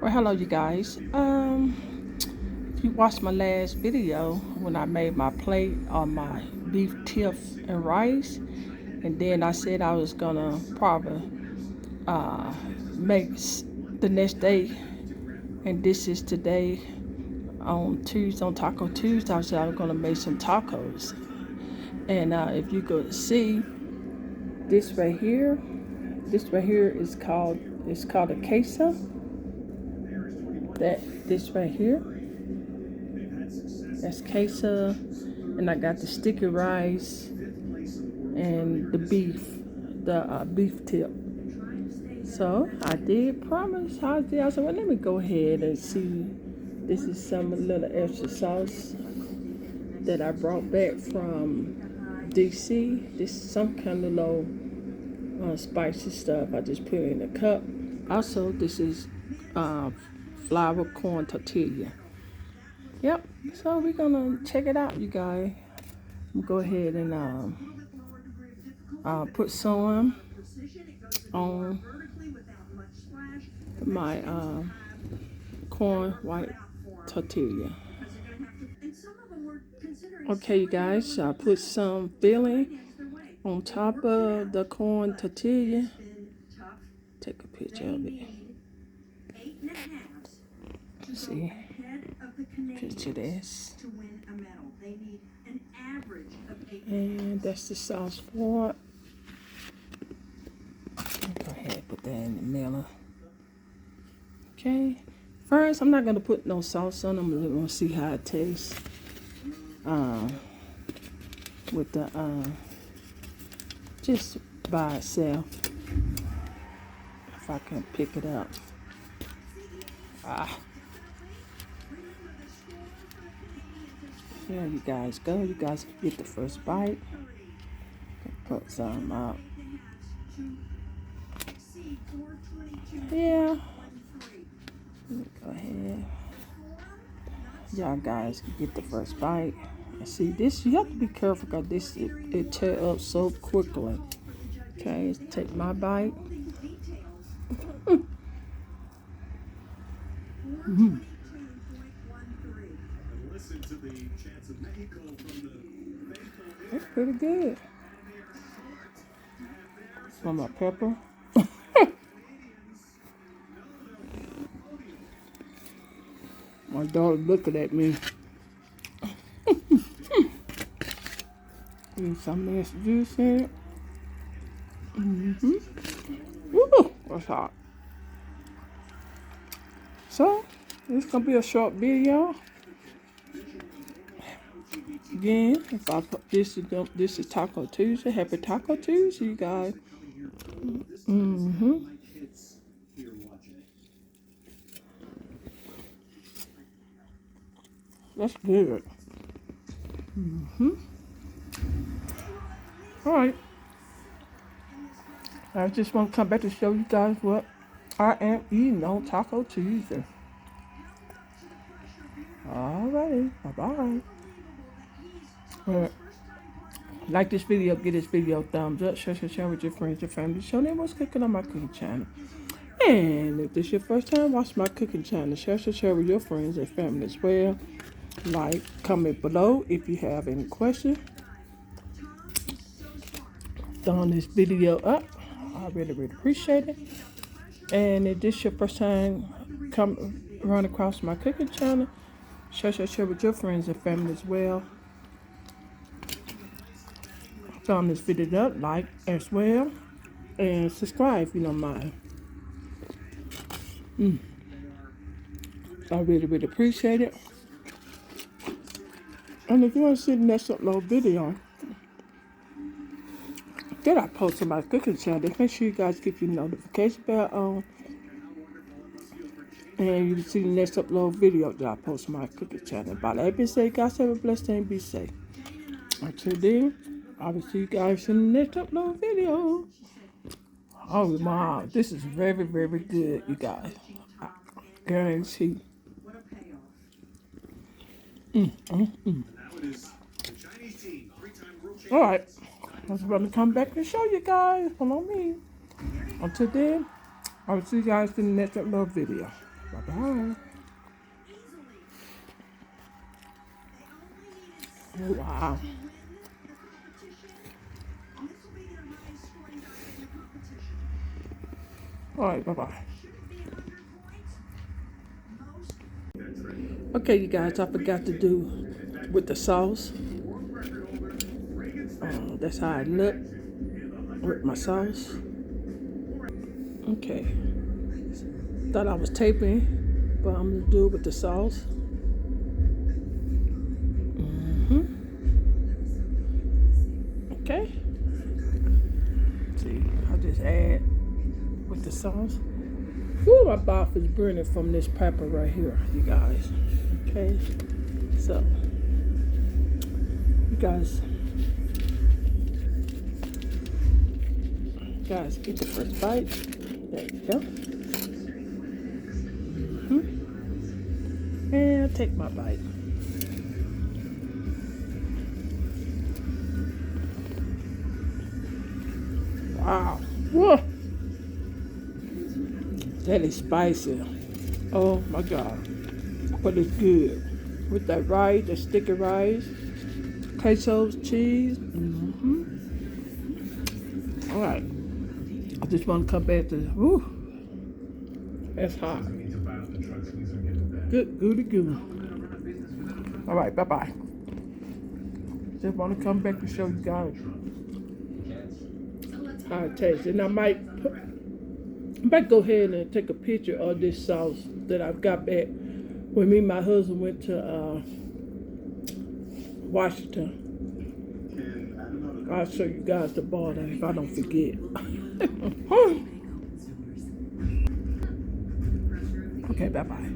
Well, hello, you guys. If you watched my last video when I made my plate on my beef tips and rice, and then I said I was gonna probably uh, make the next day, and this is today on Tuesday, on Taco Tuesday. I said I was gonna make some tacos, and if you could see this right here is called a queso. This right here. That's queso, and I got the sticky rice and the beef tip. So I did promise. I said, well, let me go ahead and see. This is some little extra sauce that I brought back from DC. This is some kind of low spicy stuff. I just put it in a cup. Also, this is uh, flour corn tortilla. Yep. So we're gonna check it out, you guys. Go ahead and put some on my corn white tortilla. Okay, you guys, I put some filling on top of the corn tortilla. Take a picture of it. See, picture this. And that's the sauce for it. Go ahead and put that in the middle. Okay. First, I'm not going to put no sauce on them. I'm going to see how it tastes. With the, just by itself. If I can pick it up. Here you guys go. You guys get the first bite. Put some up. Yeah. Go ahead. Y'all guys can get the first bite. And see this, you have to be careful because this it tear up so quickly. Okay, let's take my bite. That's pretty good. Some my pepper. My daughter looking at me. Need some nice juice in it. Woo, that's hot. So, it's gonna be a short video. Again, if I put this is Taco Tuesday. Happy Taco Tuesday, you guys. That's good. All right. I just want to come back to show you guys what I am eating on Taco Tuesday. Alrighty, bye-bye. Like this video, give this video a thumbs up, share with your friends, your family. Show them what's cooking on my cooking channel. And if this is your first time watching my cooking channel, share with your friends and family as well. Like, comment below if you have any questions. Thumb this video up. I really appreciate it. And if this is your first time run across my cooking channel, share with your friends and family as well. Thumb this video up, like as well, and subscribe if you don't mind. I really appreciate it. And if you want to see the next upload video that I post on my cooking channel, make sure you guys keep your notification bell on. And you can see the next upload video that I post on my cooking channel. By that being said, guys, have a blessed day and be safe. Until then, I will see you guys in the next upload video. Oh, wow. This is very good, you guys. I guarantee. All right. I was going to come back and show you guys. Follow me. Until then, I'll see you guys in the next little video. Bye-bye. Oh, wow. All right, bye-bye. Okay, you guys, I forgot to do with the sauce. That's how I look with my sauce. Okay. Thought I was taping, but I'm gonna do it with the sauce. Okay. See, I just add with the sauce. Ooh, my mouth is burning from this pepper right here, you guys. Okay. So, you guys get the first bite. There you go. And I'll take my bite. Wow. Whoa. That is spicy. Oh my God. But it's good. With that rice, the sticky rice, quesos, cheese. All right. I just want to come back to, woo. That's hot. Good, goody goo. All right, bye-bye. Just want to come back to show you guys how it tastes. And I might go ahead and take a picture of this sauce that I've got back when me and my husband went to Washington. I'll show you guys the border if I don't forget. Okay, bye-bye.